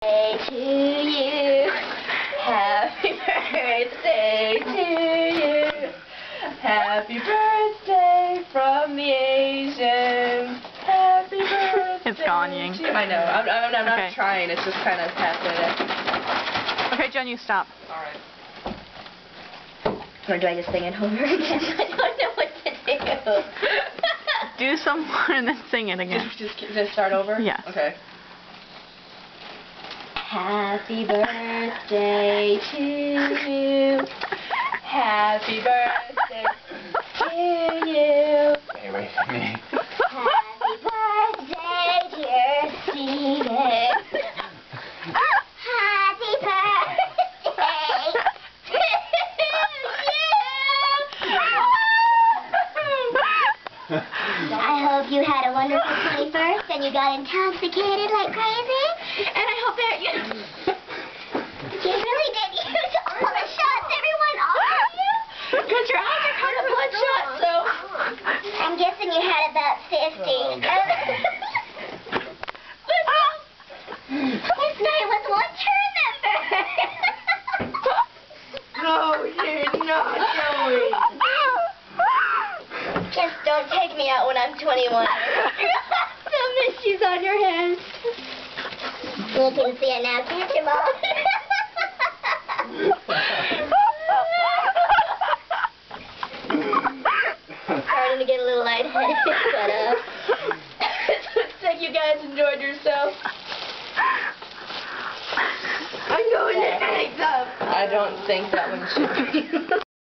To you. Happy birthday to you. Happy birthday from the Asians. Happy birthday. It's gone, Ying. I know. I'm not Okay. trying. It's just kind of happening. Okay, Jen, you stop. Alright. Or do I just sing it over again? I don't know what to do. Do some more and then sing it again. Just start over? Yes. Okay. Happy birthday to you. Happy birthday to you. Stay away from me. Happy birthday, dear Steven. Happy birthday to you. I hope you had a wonderful 21st and you got intoxicated like crazy. And I hope that you really did use all the shots everyone offered you. Because your eyes are kind of bloodshot, so I'm guessing you had about 50. This night was one to remember. No, you're not going. Just don't take me out when I'm 21. Some issues on your hands. You can see it now, can't you, Mom? Starting to get a little lightheaded, but looks like you guys enjoyed yourself. I'm going to hang up. I don't think that one should be.